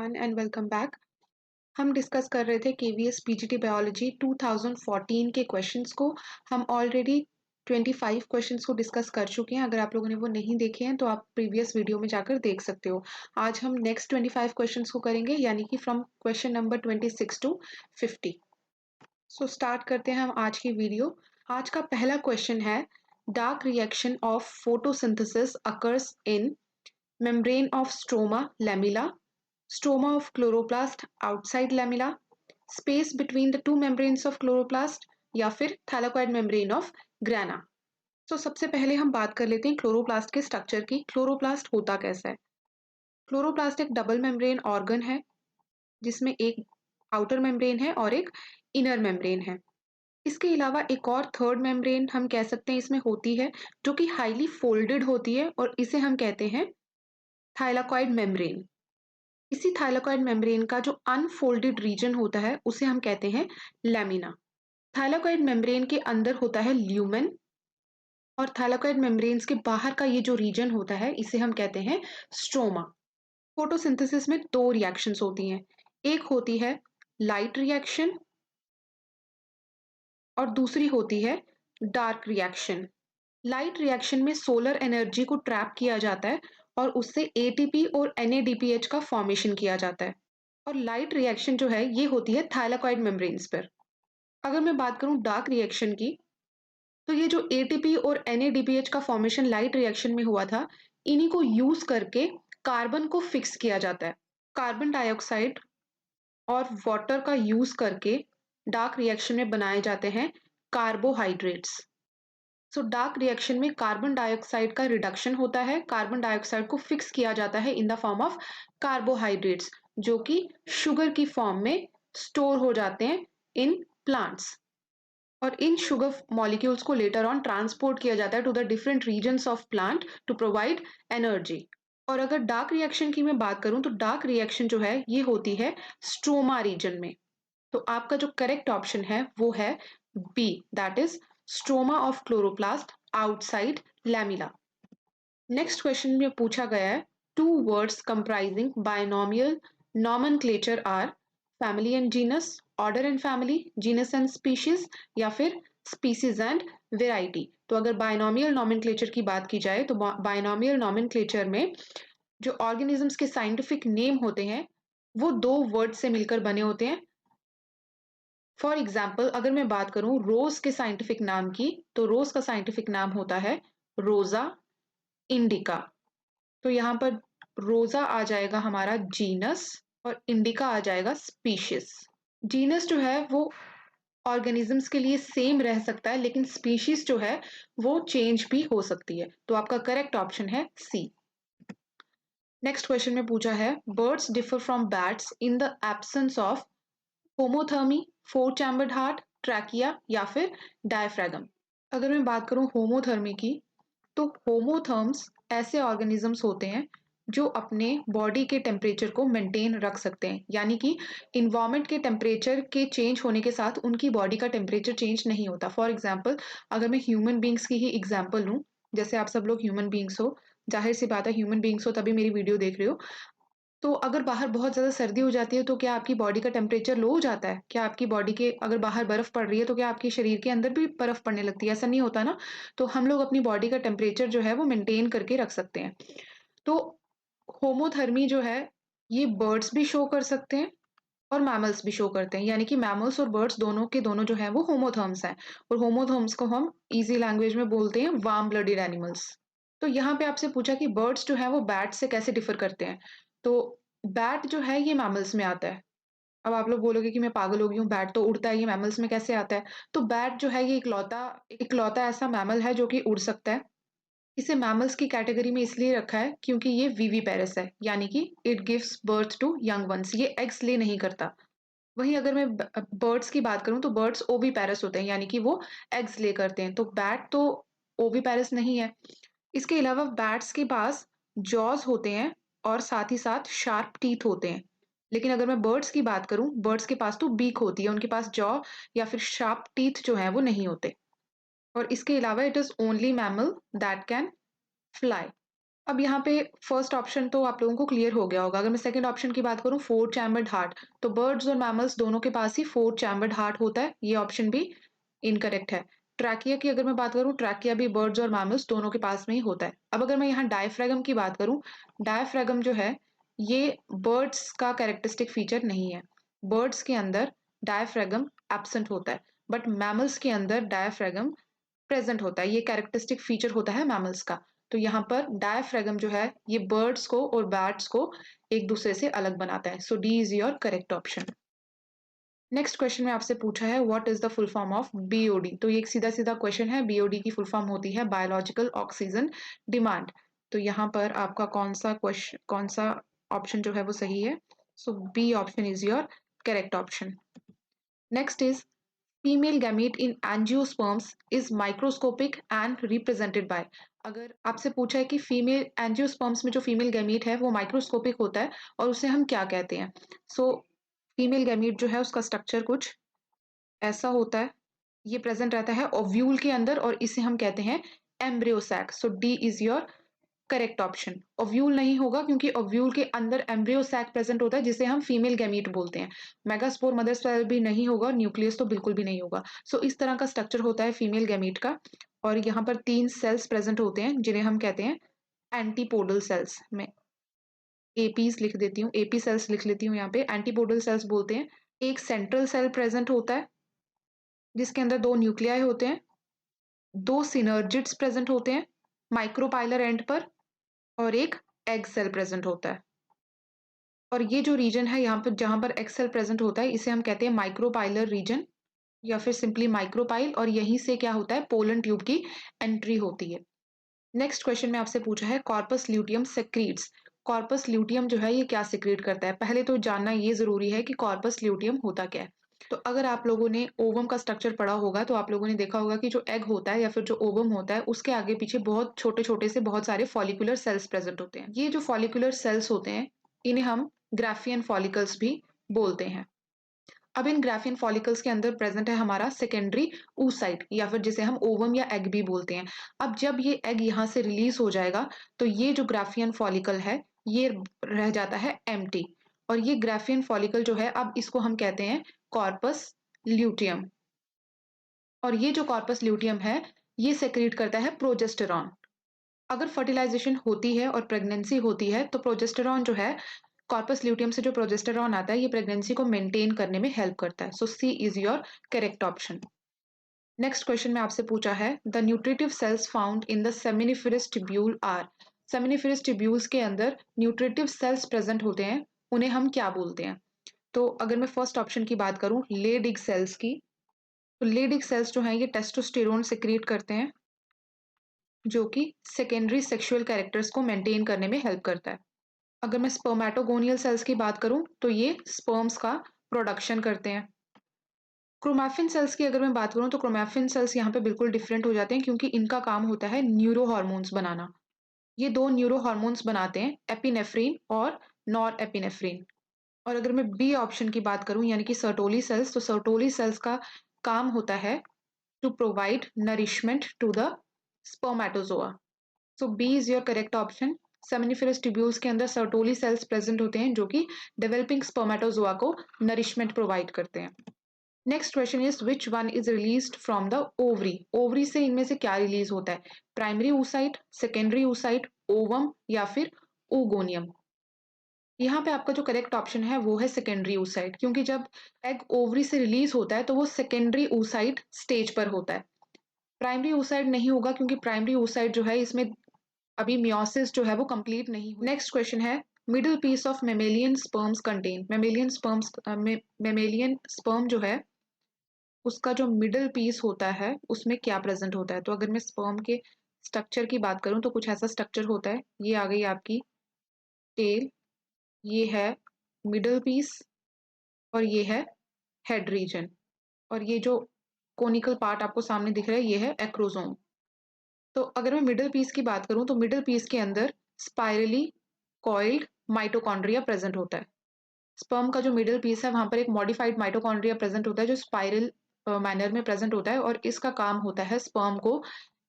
Everyone and welcome back. हम discuss कर रहे थे केवीएस पीजीटी बायोलॉजी 2014 के क्वेश्चंस को। हम ऑलरेडी 25 क्वेश्चंस को डिस्कस कर चुके हैं। अगर आप लोगों ने वो नहीं देखे हैं तो आप प्रीवियस वीडियो में जाकर देख सकते हो। आज हम नेक्स्ट 25 क्वेश्चंस को करेंगे, यानी कि from question number 26 to 50। So start करते हैं हम आज की वीडियो। आज का पहला क्वेश्चन है, dark reaction of photosynthesis occurs in membrane of stroma lamella, stroma of chloroplast outside lamella, space between the two membranes of chloroplast, या फिर thylakoid membrane of grana। तो सबसे पहले हम बात कर लेते हैं क्लोरोप्लास्ट के स्ट्रक्चर की। क्लोरोप्लास्ट होता कैसा है? क्लोरोप्लास्ट एक डबल मेम्ब्रेन ऑर्गन है जिसमें एक आउटर मेम्ब्रेन है और एक इनर मेम्ब्रेन है। इसके अलावा एक और थर्ड मेम्ब्रेन हम कह सकते हैं इसमें होती है, जो कि हाईली फोल्डेड होती है, और इसे हम कहते हैं थाइलाकॉइड मेम्ब्रेन। इसी थाइलाकॉइड मेम्ब्रेन का जो अनफोल्डेड रीजन होता है उसे हम कहते हैं लैमिना। थाइलाकॉइड मेम्ब्रेन के अंदर होता है ल्यूमेन, और थाइलाकॉइड मेम्ब्रेन्स के बाहर का ये जो रीजन होता है इसे हम कहते हैं स्ट्रोमा। फोटोसिंथेसिस में दो रिएक्शंस होती हैं, एक होती है लाइट रिएक्शन और दूसरी होती है डार्क रिएक्शन। लाइट रिएक्शन में सोलर एनर्जी को ट्रैप किया जाता है और उससे एटीपी और एनएडीपीएच का फॉर्मेशन किया जाता है। और लाइट रिएक्शन जो है ये होती है थाइलाकॉइड मेम्ब्रेन्स पर। अगर मैं बात करूं डार्क रिएक्शन की, तो ये जो एटीपी और एनएडीपीएच का फॉर्मेशन लाइट रिएक्शन में हुआ था, इन्हीं को यूज करके कार्बन को फिक्स किया जाता है। कार्बन डाइऑक्साइड और वाटर का यूज करके डार्क रिएक्शन में बनाए जाते हैं कार्बोहाइड्रेट्स। सो डार्क रिएक्शन में कार्बन डाइऑक्साइड का रिडक्शन होता है, कार्बन डाइऑक्साइड को फिक्स किया जाता है in the form of carbohydrates, जो कि शुगर की फॉर्म में स्टोर हो जाते हैं इन प्लांट्स। और इन शुगर मॉलिक्यूल्स को लेटर ऑन ट्रांसपोर्ट किया जाता है to the different regions of plant to provide energy. और अगर डार्क रिएक्शन की मैं बात करूं तो डार्क रिएक्शन जो है ये होती है स्ट्रोमा रीजन में। तो आपका जो करेक्ट ऑप्शन है वो है B, that is stroma of chloroplast outside lamella. Next question में पूछा गया है, two words comprising binomial nomenclature are family and genus, order and family, genus and species, या फिर स्पीसीज एंड वेराइटी। तो अगर बायनोमियल नॉमेनक्लेचर की बात की जाए तो बायनोमियल नॉमेनक्लेचर में जो ऑर्गेनिजम्स के साइंटिफिक नेम होते हैं वो दो वर्ड से मिलकर बने होते हैं। फॉर एग्जाम्पल अगर मैं बात करूं रोज के साइंटिफिक नाम की, तो रोज का साइंटिफिक नाम होता है रोजा इंडिका। तो यहाँ पर रोजा आ जाएगा हमारा जीनस और इंडिका आ जाएगा स्पीशीज। जीनस जो है वो ऑर्गेनिजम्स के लिए सेम रह सकता है, लेकिन स्पीशीज जो है वो चेंज भी हो सकती है। तो आपका करेक्ट ऑप्शन है सी। नेक्स्ट क्वेश्चन में पूछा है, birds differ from bats in the absence of homothermy, four chambered heart, trachea, या फिर डायफ्रागम। अगर मैं बात करूं होमोथर्मी की, तो होमोथर्म्स ऐसे ऑर्गेनिजम्स होते हैं जो अपने बॉडी के टेम्परेचर को मेंटेन रख सकते हैं, यानी कि इन्वायरमेंट के टेम्परेचर के चेंज होने के साथ उनकी बॉडी का टेम्परेचर चेंज नहीं होता। फॉर एग्जाम्पल अगर मैं ह्यूमन बींग्स की ही एग्जाम्पल लूँ, जैसे आप सब लोग ह्यूमन बींग्स हो, जाहिर सी बात है ह्यूमन बींग्स हो तभी मेरी वीडियो देख रहे हो। तो अगर बाहर बहुत ज़्यादा सर्दी हो जाती है तो क्या आपकी बॉडी का टेम्परेचर लो हो जाता है? क्या आपकी बॉडी के अगर बाहर बर्फ़ पड़ रही है तो क्या आपके शरीर के अंदर भी बर्फ़ पड़ने लगती है? ऐसा नहीं होता ना। तो हम लोग अपनी बॉडी का टेम्परेचर जो है वो मेंटेन करके रख सकते हैं। तो होमोथर्मी जो है ये बर्ड्स भी शो कर सकते हैं और मैमल्स भी शो करते हैं, यानी कि मैमल्स और बर्ड्स दोनों के दोनों जो है वो होमोथर्म्स हैं। और होमोथर्म्स को हम ईजी लैंग्वेज में बोलते हैं वार्म ब्लडेड एनिमल्स। तो यहाँ पे आपसे पूछा कि बर्ड्स जो है वो बैट से कैसे डिफर करते हैं। तो बैट जो है ये मैमल्स में आता है। अब आप लोग बोलोगे कि मैं पागल हो गई हूँ, बैट तो उड़ता है, ये मैमल्स में कैसे आता है? तो बैट जो है ये इकलौता इकलौता ऐसा मैमल है जो कि उड़ सकता है। इसे मैमल्स की कैटेगरी में इसलिए रखा है क्योंकि ये विविपेरस है, यानी कि it gives birth to young ones, ये एग्स ले नहीं करता। वहीं अगर मैं बर्ड्स की बात करूं तो बर्ड्स ओविपेरस होते हैं, यानी कि वो एग्स ले करते हैं। तो बैट तो ओविपेरस नहीं है। इसके अलावा बैट्स के पास जॉज होते हैं और साथ ही साथ शार्प टीथ होते हैं। लेकिन अगर मैं बर्ड्स की बात करूं, बर्ड्स के पास तो बीक होती है, उनके पास जॉ या फिर शार्प टीथ जो है वो नहीं होते। और इसके अलावा it is only mammal that can fly. अब यहाँ पे फर्स्ट ऑप्शन तो आप लोगों को क्लियर हो गया होगा। अगर मैं सेकंड ऑप्शन की बात करूँ, 4 चैम्बर्ड हार्ट, तो बर्ड्स और मैमल्स दोनों के पास ही 4 चैम्बर्ड हार्ट होता है। ये ऑप्शन भी इनकरेक्ट है। ट्रैकिया की अगर मैं बात करूँ, ट्रैकिया भी बर्ड्स और मैमल्स दोनों के पास में ही होता है। अब अगर मैं यहाँ डायफ्रैगम की बात करूँ, डायफ्रैगम जो है ये बर्ड्स का कैरेक्टरिस्टिक फीचर नहीं है। बर्ड्स के अंदर डायफ्रैगम एब्सेंट होता है, बट मैमल्स के अंदर डायफ्रैगम प्रेजेंट होता है। ये कैरेक्टरिस्टिक फीचर होता है मैमल्स का। तो यहाँ पर डायफ्रैगम जो है ये बर्ड्स को और बैट्स को एक दूसरे से अलग बनाता है। So D is your correct option. Next question में आपसे पूछा है what is the full form of BOD. तो ये एक सीधा सीधा क्वेश्चन है। बीओडी की फुल फॉर्म होती है बायोलॉजिकल ऑक्सीजन डिमांड। तो यहाँ पर आपका कौन सा ऑप्शन जो है वो सही है। So B option is your correct option. Next is female gamete in angiosperms is microscopic and represented by. अगर आपसे पूछा है कि फीमेल एंजियोस्पर्म्स में जो फीमेल गैमीट है वो माइक्रोस्कोपिक होता है और उसे हम क्या कहते हैं। सो फीमेल गैमीट जो है उसका स्ट्रक्चर कुछ ऐसा होता है। ये प्रेजेंट रहता है ओव्यूल के अंदर और इसे हम कहते हैं embryo sac. So D is your correct option. Ovule नहीं होगा क्योंकि ओव्यूल के अंदर एम्ब्रियो सैक प्रेजेंट होता है जिसे हम फीमेल गैमीट बोलते हैं। मेगास्पोर मदर सेल भी नहीं होगा, न्यूक्लियस तो बिल्कुल भी नहीं होगा। सो इस तरह का स्ट्रक्चर होता है फीमेल गैमीट का। और यहाँ पर 3 सेल्स प्रेजेंट होते हैं जिन्हें हम कहते हैं एंटीपोडल सेल्स। मैं एपीज लिख देती हूँ, एपी सेल्स लिख लेती हूँ यहाँ पे, एंटीपोडल सेल्स बोलते हैं। एक सेंट्रल सेल प्रेजेंट होता है जिसके अंदर 2 न्यूक्लियाई होते हैं, 2 सिनर्जिड्स प्रेजेंट होते हैं माइक्रोपाइलर एंड पर, और एक एग सेल प्रेजेंट होता है। और ये जो रीजन है यहाँ पर जहाँ पर एग सेल प्रेजेंट होता है इसे हम कहते हैं माइक्रोपाइलर रीजन या फिर सिंपली माइक्रोपाइल। और यहीं से क्या होता है, पोलन ट्यूब की एंट्री होती है। नेक्स्ट क्वेश्चन में आपसे पूछा है कॉर्पस ल्यूटियम सेक्रीट्स। कॉर्पस ल्यूटियम जो है ये क्या सिक्रीट करता है। पहले तो जानना ये जरूरी है कि कॉर्पस ल्यूटियम होता क्या है। तो अगर आप लोगों ने ओवम का स्ट्रक्चर पढ़ा होगा तो आप लोगों ने देखा होगा कि जो एग होता है या फिर जो ओवम होता है उसके आगे पीछे बहुत छोटे छोटे से बहुत सारे फॉलिकुलर सेल्स प्रेजेंट होते हैं। ये जो फॉलिकुलर सेल्स होते हैं इन्हें हम ग्राफियन फॉलिकल्स भी बोलते हैं। अब इन ग्राफियन फॉलिकल्स के अंदर प्रेजेंट है हमारा सेकेंडरी oocyte या फिर जिसे हम ओवम या एग भी बोलते हैं। अब जब ये एग यहाँ से रिलीज हो जाएगा तो ये जो ग्राफियन फॉलिकल है ये रह जाता है एम्प्टी। और ये ग्राफियन फॉलिकल जो है अब इसको हम कहते हैं कॉर्पस ल्यूटियम। और ये जो कॉर्पस ल्यूटियम है ये सेक्रेट करता है प्रोजेस्टेरॉन। अगर फर्टिलाइजेशन होती है और प्रेगनेंसी होती है तो प्रोजेस्टेरॉन जो है, कॉर्पस ल्यूटियम से जो प्रोजेस्टेरॉन आता है ये प्रेगनेंसी को मेंटेन करने में हेल्प करता है। So C is your correct option. Next question में आपसे पूछा है the nutritive cells found in the seminiferous tubule are. Seminiferous tubules के अंदर न्यूट्रिटिव सेल्स प्रेजेंट होते हैं, उन्हें हम क्या बोलते हैं। तो अगर मैं फर्स्ट ऑप्शन की बात करूं लेडिग सेल्स की, तो लेडिग सेल्स जो हैं ये टेस्टोस्टेरोन सिक्रिएट करते हैं जो कि सेकेंडरी सेक्सुअल कैरेक्टर्स को मेंटेन करने में हेल्प करता है। अगर मैं स्पर्मेटोगोनियल सेल्स की बात करूं तो ये स्पर्म्स का प्रोडक्शन करते हैं। क्रोमैफिन सेल्स की अगर मैं बात करूं तो क्रोमैफिन सेल्स यहाँ पे बिल्कुल डिफरेंट हो जाते हैं क्योंकि इनका काम होता है न्यूरो हार्मोन्स बनाना। ये 2 न्यूरो हार्मोन्स बनाते हैं, एपिनेफ्रिन और नॉर एपिनेफ्रिन। और अगर मैं बी ऑप्शन की बात करूं यानी कि सर्टोली सेल्स, तो सर्टोली सेल्स का काम होता है to provide nourishment to the spermatozoa. So B is your correct option. Seminiferous tubules के अंदर सर्टोली सेल्स प्रेजेंट होते हैं जो कि डेवलपिंग स्पर्मेटोजोआ को नरिशमेंट प्रोवाइड करते हैं। Next question is which one is released from the ovary. Ovary से इनमें से क्या रिलीज होता है, primary oocyte, secondary oocyte, ovum या फिर ओगोनियम। यहाँ पे आपका जो करेक्ट ऑप्शन है वो है सेकेंडरी oocyte, क्योंकि जब एग ओवरी से रिलीज होता है तो वो सेकेंडरी oocyte स्टेज पर होता है। प्राइमरी oocyte नहीं होगा क्योंकि प्राइमरी oocyte जो है इसमें अभी मियोसिस जो है वो कंप्लीट नहीं हुई। Next question is middle piece of mammalian sperms contain. Mammalian sperm जो है उसका जो मिडल पीस होता है उसमें क्या प्रेजेंट होता है। तो अगर मैं स्पर्म के स्ट्रक्चर की बात करूं तो कुछ ऐसा स्ट्रक्चर होता है। ये आ गई आपकी टेल, ये है मिडल पीस और ये है हेड रीजन। और ये जो कोनिकल पार्ट आपको सामने दिख रहा है ये है एक्रोसोम। तो अगर मैं मिडल पीस की बात करूं तो मिडल पीस के अंदर स्पाइरली कॉइल्ड माइटोकॉन्ड्रिया प्रेजेंट होता है। स्पर्म का जो मिडल पीस है वहां पर एक मॉडिफाइड माइटोकॉन्ड्रिया प्रेजेंट होता है जो स्पाइरल मैनर में प्रेजेंट होता है और इसका काम होता है स्पर्म को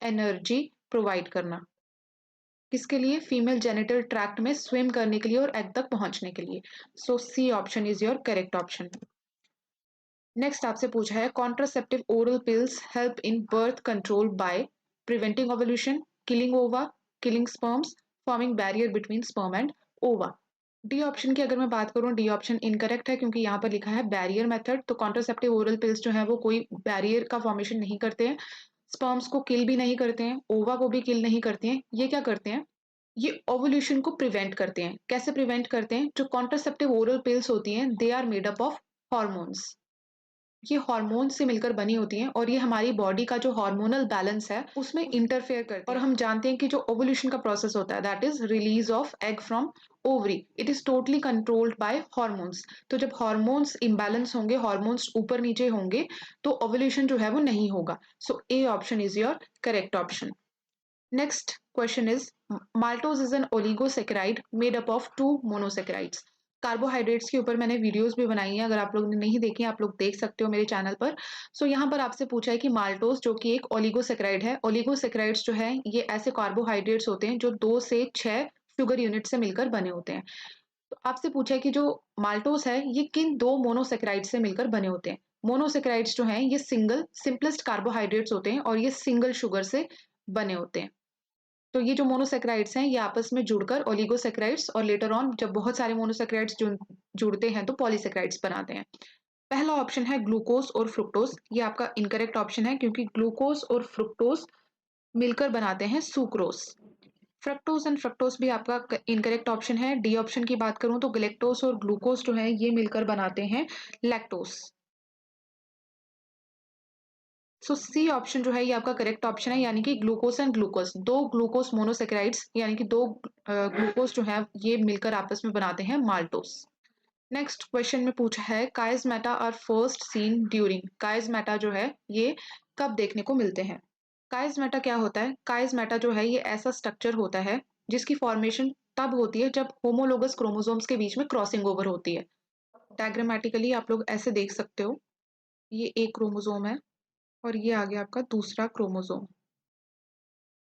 एनर्जी प्रोवाइड करना। किसके लिए? फीमेल जेनिटल ट्रैक्ट में स्विम करने के लिए और एग तक पहुंचने के लिए। So C option is your correct option. Next आपसे पूछा है contraceptive oral pills help in birth control by preventing ovulation, killing ova, killing sperms, forming barrier between sperm and ova. D option की अगर मैं बात करूं, डी ऑप्शन इनकरेक्ट है क्योंकि यहाँ पर लिखा है बैरियर मेथड। तो कॉन्ट्रासेप्टिव ओरल पिल्स जो है वो कोई बैरियर का फॉर्मेशन नहीं करते हैं, स्पर्म्स को किल भी नहीं करते हैं, ओवा को भी किल नहीं करते हैं। ये क्या करते हैं? ये ओवुलेशन को प्रिवेंट करते हैं। कैसे प्रिवेंट करते हैं? जो कॉन्ट्रासेप्टिव ओरल पिल्स होती हैं they are made up of hormones. ये हार्मोन से मिलकर बनी होती हैं और ये हमारी बॉडी का जो हार्मोनल बैलेंस है उसमें इंटरफेयर करती है। और हम जानते हैं कि जो ओवुलेशन का प्रोसेस होता है that is release of egg from ovary, it is totally controlled by hormones. तो जब हार्मोन्स इम्बैलेंस होंगे, हार्मोन्स ऊपर नीचे होंगे, तो ओवुलेशन जो है वो नहीं होगा। So A option is your correct option. Next question is maltose is an oligosaccharide made up of two monosaccharides. Carbohydrates के ऊपर मैंने वीडियोस भी बनाई है, अगर आप लोगों ने नहीं देखी आप लोग देख सकते हो मेरे चैनल पर। सो यहाँ पर आपसे पूछा है कि माल्टोज जो कि एक ओलिगोसेकेराइड है, ओलिगोसेकेराइड्स जो है ये ऐसे कार्बोहाइड्रेट्स होते हैं जो 2 से 6 शुगर यूनिट से मिलकर बने होते हैं। तो आपसे पूछा है कि जो माल्टोज है ये किन 2 मोनोसेकेराइड से मिलकर बने होते हैं। मोनोसेकेराइड्स जो हैं ये सिंगल सिंपलेस्ट कार्बोहाइड्रेट्स होते हैं और ये सिंगल शुगर से बने होते हैं। तो ये जो मोनोसेक्राइड्स हैं ये आपस में जुड़कर ओलिगोसेक्राइड्स और लेटर ऑन जब बहुत सारे मोनोसेक्राइड्स जुड़ते हैं तो पॉलीसेक्राइड्स बनाते हैं। पहला ऑप्शन है ग्लूकोज और फ्रुक्टोज, ये आपका इनकरेक्ट ऑप्शन है क्योंकि ग्लूकोज और फ्रुक्टोज मिलकर बनाते हैं सुक्रोज। फ्रक्टोज एंड फ्रक्टोज भी आपका इनकरेक्ट ऑप्शन है। डी ऑप्शन की बात करूं तो गलेक्टोज और ग्लूकोज जो है ये मिलकर बनाते हैं लैक्टोज। सो सी ऑप्शन जो है ये आपका करेक्ट ऑप्शन है, यानी कि glucose and glucose, 2 glucose monosaccharides यानी कि 2 ग्लूकोज जो है ये मिलकर आपस में बनाते हैं माल्टोस। नेक्स्ट क्वेश्चन में पूछा है काइजमेटा आर फर्स्ट सीन ड्यूरिंग। काइजमेटा जो है ये कब देखने को मिलते हैं? काइजमेटा क्या होता है? काइजमेटा जो है ये ऐसा स्ट्रक्चर होता है जिसकी फॉर्मेशन तब होती है जब होमोलोगस क्रोमोसोम्स के बीच में क्रॉसिंग ओवर होती है। डायग्रामेटिकली आप लोग ऐसे देख सकते हो, ये एक क्रोमोसोम है और ये आ गया आपका दूसरा क्रोमोसोम।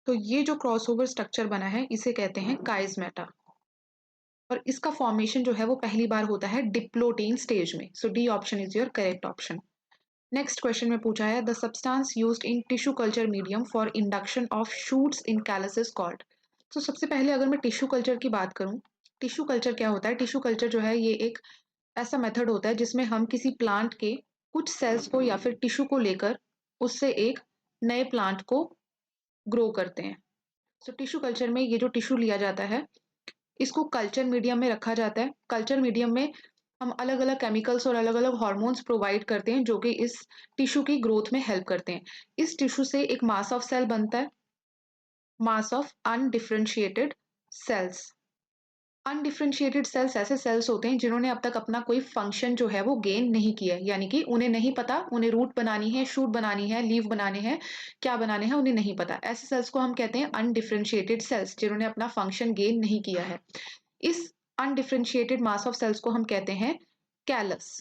तो ये जो क्रॉसओवर स्ट्रक्चर बना है इसे कहते हैं काइजमेटा और इसका फॉर्मेशन जो है वो पहली बार होता है डिप्लोटीन स्टेज में। So D option is your correct option. Next question में पूछा है the substance used in tissue culture medium for induction of shoots in callus is called. तो सबसे पहले अगर मैं टिश्यू कल्चर की बात करूं, टिश्यू कल्चर क्या होता है? टिश्यू कल्चर जो है ये एक ऐसा मेथड होता है जिसमें हम किसी प्लांट के कुछ सेल्स को या फिर टिश्यू को लेकर उससे एक नए प्लांट को ग्रो करते हैं। सो टिश्यू कल्चर में ये जो टिश्यू लिया जाता है इसको कल्चर मीडियम में रखा जाता है। कल्चर मीडियम में हम अलग अलग केमिकल्स और अलग अलग हॉर्मोन्स प्रोवाइड करते हैं जो कि इस टिश्यू की ग्रोथ में हेल्प करते हैं। इस टिश्यू से एक मास ऑफ सेल बनता है, mass of undifferentiated cells. Undifferentiated cells ऐसे सेल्स होते हैं जिन्होंने अब तक अपना कोई फंक्शन जो है वो गेन नहीं किया है, यानी कि उन्हें नहीं पता उन्हें रूट बनानी है, शूट बनानी है, लीव बनाने हैं, क्या बनाने हैं उन्हें नहीं पता। ऐसे सेल्स को हम कहते हैं अनडिफरेंशिएटेड सेल्स जिन्होंने अपना फंक्शन गेन नहीं किया है। इस अनडिफरेंशिएटेड मास ऑफ सेल्स को हम कहते हैं कैलस।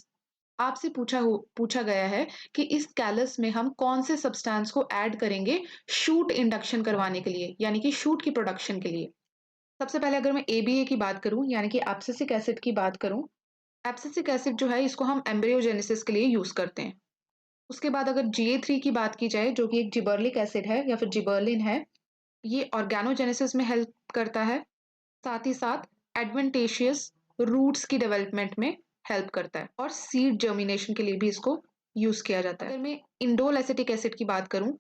आपसे पूछा गया है कि इस कैलस में हम कौन से सब्सटेंस को ऐड करेंगे शूट इंडक्शन करवाने के लिए, यानी कि शूट की प्रोडक्शन के लिए। सबसे पहले अगर मैं एबीए की बात करूं यानी कि एब्सिसिक एसिड की बात करूं, एब्सिसिक एसिड जो है इसको हम एम्ब्रियोजेनेसिस के लिए यूज करते हैं। उसके बाद अगर GA3 की बात की जाए जो कि एक जिबर्लिक एसिड है या फिर जिबर्लिन है, ये ऑर्गेनोजेनेसिस में हेल्प करता है, साथ ही साथ एडवेंटेशियस रूट्स की डेवलपमेंट में हेल्प करता है और सीड जर्मिनेशन के लिए भी इसको यूज किया जाता है। अगर मैं इंडोल एसिटिक एसिड की बात करूं,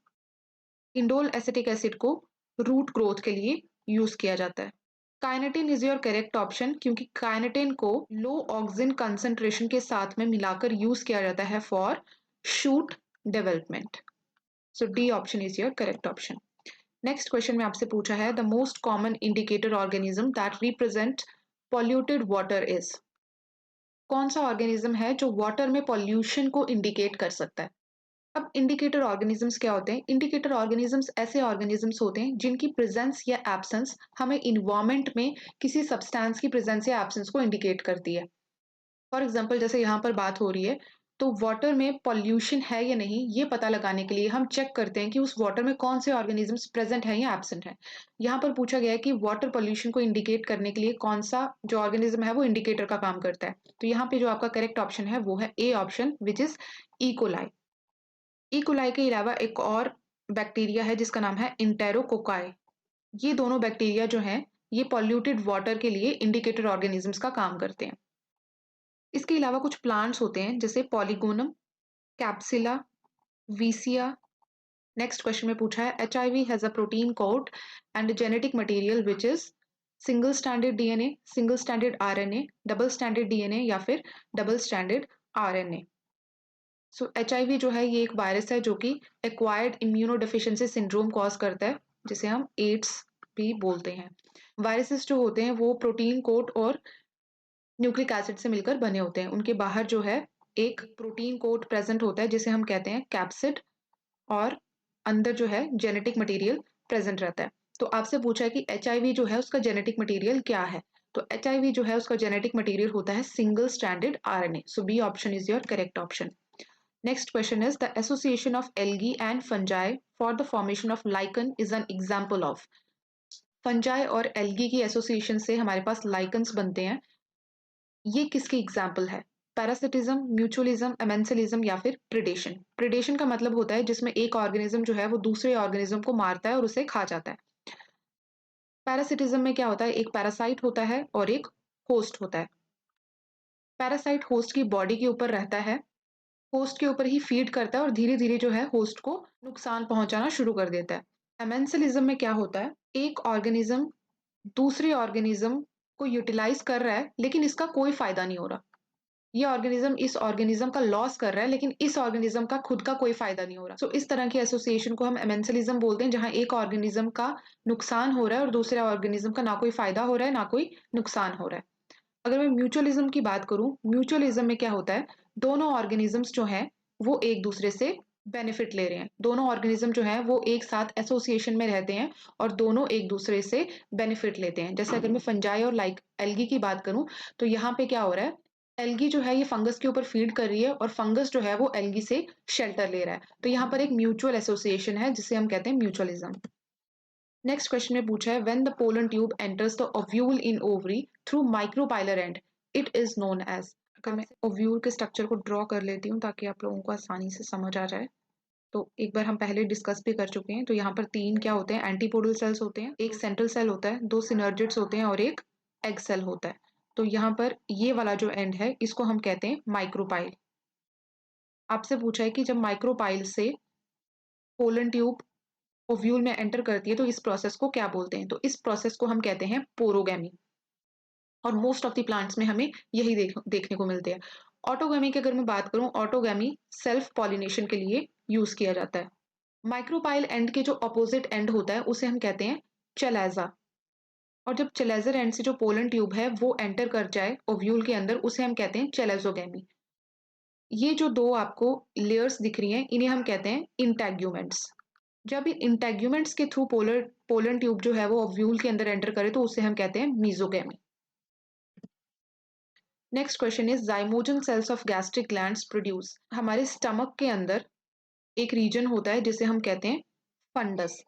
इंडोल एसिटिक एसिड को रूट ग्रोथ के लिए यूज किया जाता है। Kinetin is your correct option क्योंकि काइनेटिन को लो ऑक्सीजन कंसंट्रेशन के साथ में मिलाकर यूज किया जाता है for shoot development. So D option is your correct option. Next question में आपसे पूछा है the most common indicator organism that represent polluted water is. कौन सा ऑर्गेनिज्म है जो वाटर में पॉल्यूशन को इंडिकेट कर सकता है? अब इंडिकेटर ऑर्गेनिजम्स क्या होते हैं? इंडिकेटर ऑर्गेनिजम्स ऐसे ऑर्गेनिजम्स होते हैं जिनकी प्रेजेंस या एब्सेंस हमें इन्वायरमेंट में किसी सब्सटेंस की प्रेजेंस या एब्सेंस को इंडिकेट करती है। फॉर एग्जांपल जैसे यहाँ पर बात हो रही है तो वाटर में पॉल्यूशन है या नहीं, ये पता लगाने के लिए हम चेक करते हैं कि उस वाटर में कौन से ऑर्गेनिजम्स प्रेजेंट हैं या एब्सेंट हैं। यहाँ पर पूछा गया है कि वाटर पॉल्यूशन को इंडिकेट करने के लिए कौन सा जो ऑर्गेनिज्म है वो इंडिकेटर का काम करता है। तो यहाँ पे जो आपका करेक्ट ऑप्शन है वो है A option, which is E coli. E coli के अलावा एक और बैक्टीरिया है जिसका नाम है इंटेरोकोकाई। ये दोनों बैक्टीरिया जो हैं ये पॉल्यूटेड वाटर के लिए इंडिकेटर ऑर्गेनिजम्स का काम करते हैं। इसके अलावा कुछ प्लांट्स होते हैं जैसे पॉलीगोनम, कैप्सिला, वीसिया। नेक्स्ट क्वेश्चन में पूछा है HIV has a protein code and genetic material which is single standard DNA, single standard RNA, double standard DNA या फिर डबल स्टैंडर्ड RNA। सो HIV जो है ये एक वायरस है जो कि एक्वायर्ड इम्यूनोडेफिशिएंसी सिंड्रोम कॉज करता है, जिसे हम एड्स भी बोलते हैं। वायरसेस जो होते हैं वो प्रोटीन कोट और न्यूक्लिक एसिड से मिलकर बने होते हैं। उनके बाहर जो है एक प्रोटीन कोट प्रेजेंट होता है जिसे हम कहते हैं कैप्सिड, और अंदर जो है जेनेटिक मटेरियल प्रेजेंट रहता है। तो आपसे पूछा है कि HIV जो है उसका जेनेटिक मटेरियल क्या है। तो HIV जो है उसका जेनेटिक मटेरियल होता है single standard RNA। So B option is your correct option. Next question is the association of algae and fungi for the formation of lichen is an example of। Fungi और algae की association से हमारे पास lichens बनते हैं। ये किसकी example है? Parasitism, mutualism, amensalism या फिर प्रिडेशन। प्रिडेशन का मतलब होता है जिसमें एक ऑर्गेनिज्म जो है वो दूसरे ऑर्गेनिज्म को मारता है और उसे खा जाता है। पैरासिटिज्म में क्या होता है, एक पैरासाइट होता है और एक होस्ट होता है। पैरासाइट होस्ट की बॉडी के ऊपर रहता है, होस्ट के ऊपर ही फीड करता है और धीरे धीरे जो है होस्ट को नुकसान पहुंचाना शुरू कर देता है। एमेंसिलिज्म में क्या होता है, एक ऑर्गेनिज्म दूसरे ऑर्गेनिज्म को यूटिलाइज कर रहा है लेकिन इसका कोई फायदा नहीं हो रहा। ये ऑर्गेनिज्म इस ऑर्गेनिज्म का लॉस कर रहा है लेकिन इस ऑर्गेनिज्म का खुद का कोई फायदा नहीं हो रहा। सो इस तरह की एसोसिएशन को हम एमेंसिलिज्म बोलते हैं, जहां एक ऑर्गेनिज्म का नुकसान हो रहा है और दूसरे ऑर्गेनिज्म का ना कोई फायदा हो रहा है ना कोई नुकसान हो रहा है। अगर मैं म्यूचुअलिज्म की बात करूं, म्यूचुअलिज्म में क्या होता है, दोनों ऑर्गेनिजम्स जो हैं वो एक दूसरे से बेनिफिट ले रहे हैं। दोनों ऑर्गेनिज्म जो है वो एक साथ एसोसिएशन में रहते हैं और दोनों एक दूसरे से बेनिफिट लेते हैं। जैसे अगर मैं फंजाई और लाइक एल्गी की बात करूं, तो यहाँ पे क्या हो रहा है, एल्गी जो है ये फंगस के ऊपर फीड कर रही है और फंगस जो है वो एल्गी से शेल्टर ले रहा है। तो यहाँ पर एक म्यूचुअल एसोसिएशन है जिसे हम कहते हैं म्यूचुअलिज्म। नेक्स्ट क्वेश्चन में पूछा है when the pollen tube enters the ovule in ovary through micropylar and it is known as. अगर मैं ओव्यूल के स्ट्रक्चर को ड्रॉ कर लेती हूँ ताकि आप लोगों को आसानी से समझ आ जाए, तो एक बार हम पहले डिस्कस भी कर चुके हैं। तो यहाँ पर तीन क्या होते हैं, एंटीपोडल सेल्स होते हैं, एक सेंट्रल सेल होता है, दो सिनर्जिड्स होते हैं और एक एग सेल होता है। तो यहाँ पर ये वाला जो एंड है इसको हम कहते हैं माइक्रोपाइल। आपसे पूछा है कि जब माइक्रोपाइल से पोलन ट्यूब ओव्यूल में एंटर करती है तो इस प्रोसेस को क्या बोलते हैं। तो इस प्रोसेस को हम कहते हैं पोरोगैमी, और मोस्ट ऑफ द प्लांट्स में हमें यही देखने को मिलते हैं। ऑटोगैमी की अगर मैं बात करूं, ऑटोगैमी सेल्फ पॉलिनेशन के लिए यूज किया जाता है। माइक्रोपाइल एंड के जो अपोजिट एंड होता है उसे हम कहते हैं चेलेजा, और जब चेलेजर एंड से जो पोलन ट्यूब है वो एंटर कर जाए ओव्यूल के अंदर उसे हम कहते हैं चेलेजोगैमी। ये जो दो आपको लेयर्स दिख रही हैं इन्हें हम कहते हैं इंटैग्यूमेंट्स। जब इन इंटैग्यूमेंट्स के थ्रू पोलन ट्यूब जो है वो ओव्यूल के अंदर एंटर करे तो उसे हम कहते हैं mesogamy. Next question is zymogen cells of gastric glands produce. हमारे स्टमक के अंदर एक रीजन होता है जिसे हम कहते हैं फंडस।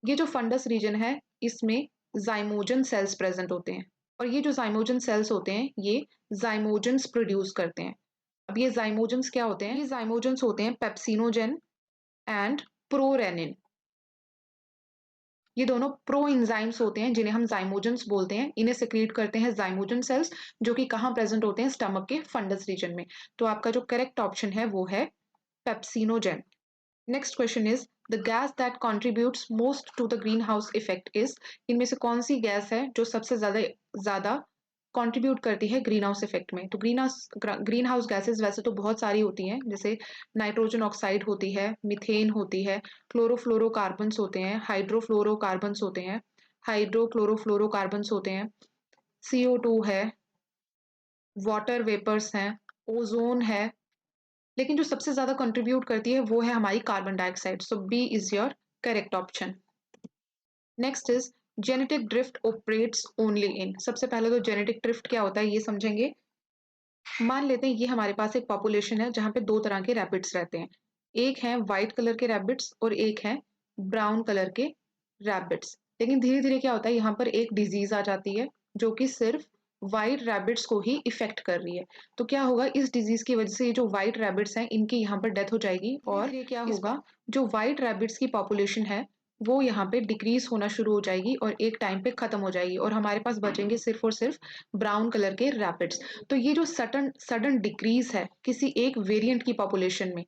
ये जो फंडस रीजन है इसमें जाइमोजन सेल्स प्रेजेंट होते हैं, और ये जो जाइमोजन सेल्स होते हैं ये जाइमोजन्स प्रोड्यूस करते हैं। अब ये जाइमोजन्स क्या होते हैं, ये जाइमोजन्स होते हैं पेप्सिनोजेन एंड प्रोरेनिन। ये दोनों प्रो इंजाइम्स होते हैं जिन्हें हम जाइमोजन्स बोलते हैं। इन्हें सिक्रीट करते हैं जाइमोजन सेल्स, जो कि कहाँ प्रेजेंट होते हैं, स्टमक के फंडस रीजन में। तो आपका जो करेक्ट ऑप्शन है वो है pepsinogen. Next question is the gas that contributes most to the greenhouse effect is. इनमें से कौन सी गैस है जो सबसे ज्यादा ज्यादा कंट्रीब्यूट करती है ग्रीन हाउस इफेक्ट में। तो ग्रीन हाउस गैसेस वैसे तो बहुत सारी होती हैं, जैसे नाइट्रोजन ऑक्साइड होती है, मीथेन होती है, क्लोरोफ्लोरोकार्बन्स होते हैं, हाइड्रोफ्लोरोकार्बन्स होते हैं, हाइड्रोक्लोरोफ्लोरोकार्बन्स होते हैं, CO2 है, वाटर वेपर्स हैं, ओजोन है, लेकिन जो सबसे ज्यादा कंट्रीब्यूट करती है वो है हमारी carbon dioxide. So B is your correct option. Next is genetic drift operates only in. सबसे पहले तो जेनेटिक ड्रिफ्ट क्या होता है ये समझेंगे। मान लेते हैं ये हमारे पास एक पॉपुलेशन है जहाँ पे 2 तरह के रैबिट्स रहते हैं। एक है व्हाइट कलर के रैबिट्स और एक है ब्राउन कलर के रैबिट्स। लेकिन धीरे-धीरे क्या होता है यहाँ पर एक डिज़ीज़ आ जाती है जो कि सिर्फ़ व्हाइट रैबिट्स को ही इफ़ेक्ट कर रही है। तो क्या होगा इस डिज़ीज़ की वज़ह से ये जो व्हाइट रैबिट्स हैं इनकी यहाँ पर डेथ हो जाएगी और धीरे-धीरे क्या होगा जो व्हाइट रैबिट्स की पॉपुलेशन है वो यहाँ पे डिक्रीज़ होना शुरू हो जाएगी और एक टाइम पे ख़त्म हो जाएगी और हमारे पास बचेंगे सिर्फ़ और सिर्फ़ ब्राउन कलर के रैबिट्स। तो ये जो सडन सडन डिक्रीज है किसी एक वेरिएंट की पॉपुलेशन में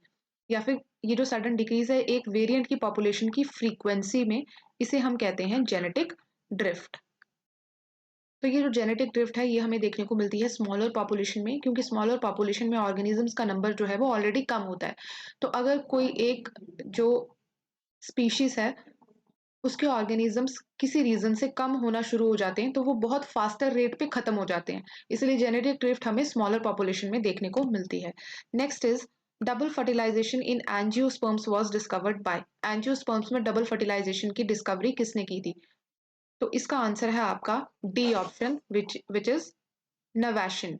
या फिर ये जो सडन डिक्रीज है एक वेरिएंट की पॉपुलेशन की फ्रीक्वेंसी में, इसे हम कहते हैं जेनेटिक ड्रिफ्ट। तो ये जो जेनेटिक ड्रिफ्ट है ये हमें देखने को मिलती है स्मॉलर पॉपुलेशन में, क्योंकि स्मॉलर पॉपुलेशन में ऑर्गेनिजम्स का नंबर जो है वो ऑलरेडी कम होता है। तो अगर कोई एक जो स्पीशीज है उसके ऑर्गेनिजम्स किसी रीजन से कम होना शुरू हो जाते हैं तो वो बहुत फास्टर रेट पे खत्म हो जाते हैं। इसलिए जेनेटिक ड्रिफ्ट हमें स्मॉलर पॉपुलेशन में देखने को मिलती है। Next is double fertilization in angiosperms was discovered by. Angiosperms में डबल फर्टिलाइजेशन की डिस्कवरी किसने की थी? तो इसका आंसर है आपका D option which is Navashin.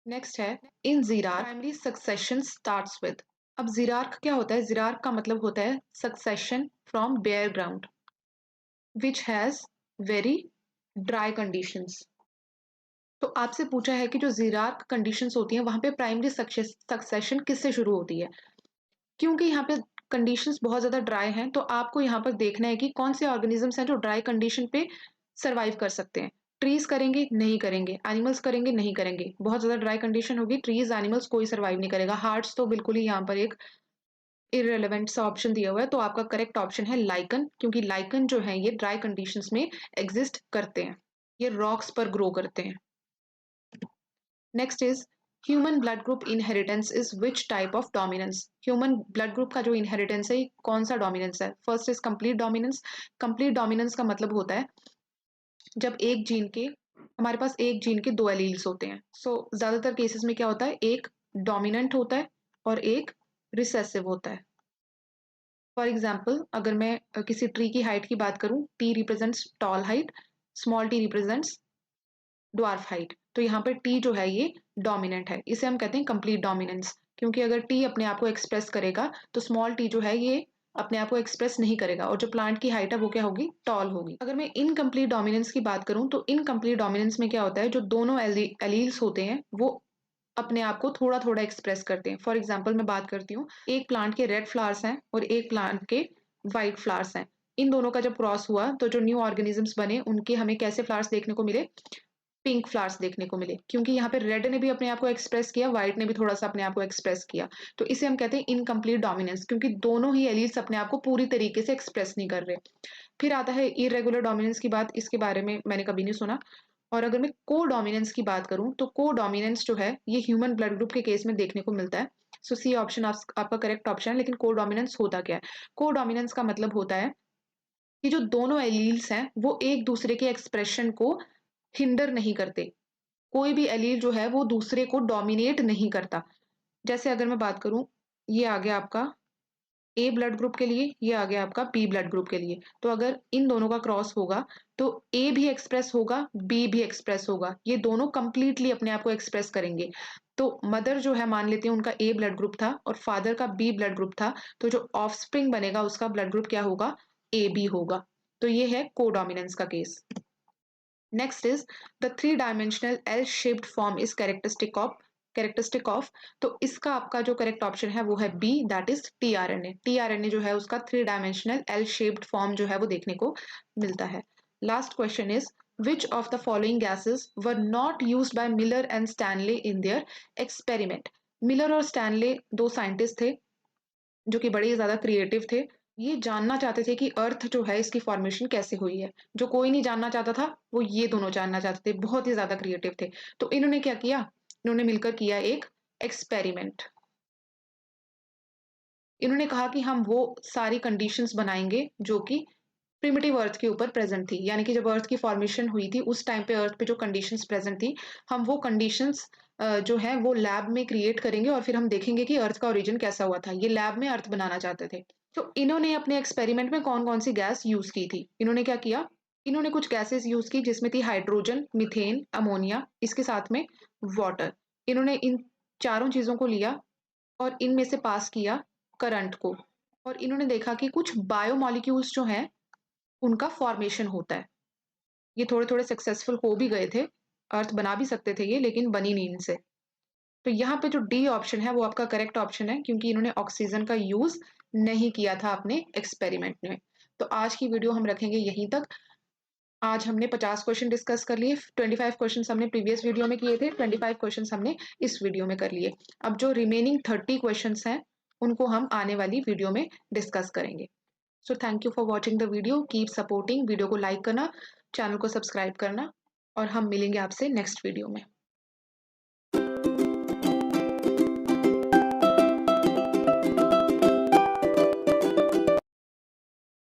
Next है in xerarch primary succession starts with. अब जीरार्क क्या होता है? जीरार्क का मतलब होता है succession from bare ground which has very dry conditions। तो आपसे पूछा है कि जो ज़ीरार्क कंडीशंस होती हैं वहाँ पे प्राइमरी सक्सेशन किससे शुरू होती है? क्योंकि यहाँ पे कंडीशंस बहुत ज़्यादा ड्राई हैं तो आपको यहाँ पर देखना है कि कौन से ऑर्गेनिजम्स हैं जो ड्राई कंडीशन पे सर्वाइव कर सकते हैं। ट्रीज करेंगे? नहीं करेंगे। एनिमल्स करेंगे? नहीं करेंगे। बहुत ज़्यादा ड्राई कंडीशन होगी, ट्रीज एनिमल्स कोई सर्वाइव नहीं करेगा। हार्ट्स तो बिल्कुल ही यहाँ पर एक इररिलेवेंट सा ऑप्शन दिया हुआ है, तो आपका करेक्ट ऑप्शन है लाइकन, क्योंकि लाइकन जो है ये ड्राई कंडीशंस में एग्जिस्ट करते हैं। ये रॉक्स पर ग्रो करते हैं। Next is human blood group inheritance is which type of dominance. Human blood group का जो इनहेरिटेंस है कौन सा डोमिनेंस है? First is complete dominance. Complete dominance का मतलब होता है जब एक जीन के हमारे पास एक जीन के 2 एलील्स होते हैं। ज्यादातर केसेस में क्या होता है एक डोमिनेंट होता है और एक रिसेसिव होता है। फॉर एग्जाम्पल अगर मैं किसी ट्री की हाइट की बात करूं, T represents toll height, small T represents dwarf height. तो यहाँ पर टी जो है ये डोमिनेंट है, इसे हम कहते हैं कंप्लीट डोमिनेंस। क्योंकि अगर टी अपने आप को एक्सप्रेस करेगा तो स्मॉल टी जो है ये अपने आप को एक्सप्रेस नहीं करेगा और जो प्लांट की हाइट है वो क्या होगी? टॉल होगी। अगर मैं इनकम्प्लीट डोमिनेंस की बात करूं तो इनकम्प्लीट डोमिनेंस में क्या होता है जो दोनों एलील्स होते हैं वो अपने आप को थोड़ा थोड़ा एक्सप्रेस करते हैं। फॉर एग्जाम्पल मैं बात करती हूँ, एक प्लांट के रेड फ्लावर्स हैं और एक प्लांट के व्हाइट फ्लावर्स हैं। इन दोनों का जब क्रॉस हुआ तो जो न्यू ऑर्गेनिजम्स बने उनके हमें कैसे फ्लावर्स देखने को मिले? पिंक फ्लावर्स देखने को मिले, क्योंकि यहाँ पे रेड ने भी अपने आप को एक्सप्रेस किया, व्हाइट ने भी थोड़ा सा अपने आप को एक्सप्रेस किया। तो इसे हम कहते हैं इनकम्प्लीट डोमिनेंस, क्योंकि दोनों ही एलील्स अपने आप को पूरी तरीके से एक्सप्रेस नहीं कर रहे। फिर आता है इरेगुलर डोमिनेंस की बात, इसके बारे में मैंने कभी नहीं सुना। और अगर मैं को डोमिनेंस की बात करूं तो को डोमिनेंस जो है ये ह्यूमन ब्लड ग्रुप के केस में देखने को मिलता है। सी ऑप्शन आपका करेक्ट ऑप्शन है। लेकिन को डोमिनेंस होता क्या है? को डोमिनेंस का मतलब होता है कि जो दोनों एलील्स हैं वो एक दूसरे के एक्सप्रेशन को हिंडर नहीं करते। कोई भी एलील जो है वो दूसरे को डोमिनेट नहीं करता। जैसे अगर मैं बात करूं, ये आ गया आपका ए ब्लड ग्रुप के लिए, ये आ गया आपका बी ब्लड ग्रुप के लिए। तो अगर इन दोनों का क्रॉस होगा तो ए भी एक्सप्रेस होगा, बी भी एक्सप्रेस होगा। ये दोनों कंप्लीटली अपने आप को एक्सप्रेस करेंगे। तो मदर जो है मान लेते हैं उनका ए ब्लड ग्रुप था और फादर का बी ब्लड ग्रुप था, तो जो ऑफस्प्रिंग बनेगा उसका ब्लड ग्रुप क्या होगा? ए बी होगा। तो ये है कोडोमिनेंस का case. Next is the three dimensional L shaped form is characteristic of. तो इसका आपका जो करेक्ट ऑप्शन है वो है B, that is tRNA. TRNA जो है उसका three dimensional L shaped form जो है वो देखने को मिलता है। Last question is which of the following gases were not used by Miller and Stanley in their experiment। Miller और स्टैनले दो साइंटिस्ट थे जो कि बड़े ही ज्यादा क्रिएटिव थे। ये जानना चाहते थे कि अर्थ जो है इसकी फॉर्मेशन कैसे हुई है। जो कोई नहीं जानना चाहता था वो ये दोनों जानना चाहते थे, बहुत ही ज्यादा क्रिएटिव थे। तो इन्होंने क्या किया? इन्होंने मिलकर किया एक एक्सपेरिमेंट। इन्होंने कहा कि हम वो सारी कंडीशंस बनाएंगे जो कि प्रिमिटिव अर्थ के ऊपर प्रेजेंट थी, यानी कि जब अर्थ की फॉर्मेशन हुई थी उस टाइम पे अर्थ पे जो कंडीशंस प्रेजेंट थी हम वो कंडीशंस जो है वो लैब में क्रिएट करेंगे और फिर हम देखेंगे कि अर्थ का ओरिजिन कैसा हुआ था। ये लैब में अर्थ बनाना चाहते थे। तो इन्होंने अपने एक्सपेरिमेंट में कौन कौन सी गैस यूज की थी? इन्होंने क्या किया? इन्होंने कुछ गैसेस यूज़ की जिसमें थी हाइड्रोजन, मीथेन, अमोनिया, इसके साथ में वाटर। इन्होंने इन चारों चीज़ों को लिया और इनमें से पास किया करंट को और इन्होंने देखा कि कुछ बायोमॉलिक्यूल्स जो हैं, उनका फॉर्मेशन होता है। ये थोड़े-थोड़े सक्सेसफुल हो भी गए थे, अर्थ बना भी सकते थे ये लेकिन बनी नहीं इनसे। तो यहाँ पे जो डी ऑप्शन है वो आपका करेक्ट ऑप्शन है क्योंकि इन्होंने ऑक्सीजन का यूज़ नहीं किया था अपने एक्सपेरिमेंट में। तो आज की वीडियो हम रखेंगे यहीं तक। आज हमने 50 क्वेश्चन डिस्कस कर लिए, 25 क्वेश्चंस हमने प्रीवियस वीडियो में किए थे, 25 क्वेश्चंस हमने इस वीडियो में कर लिए। अब जो रिमेनिंग 30 क्वेश्चंस हैं, उनको हम आने वाली वीडियो में डिस्कस करेंगे। So thank you for watching the video, keep supporting, video को लाइक करना, चैनल को सब्सक्राइब करना और हम मिलेंगे आपसे नेक्स्ट वीडियो में।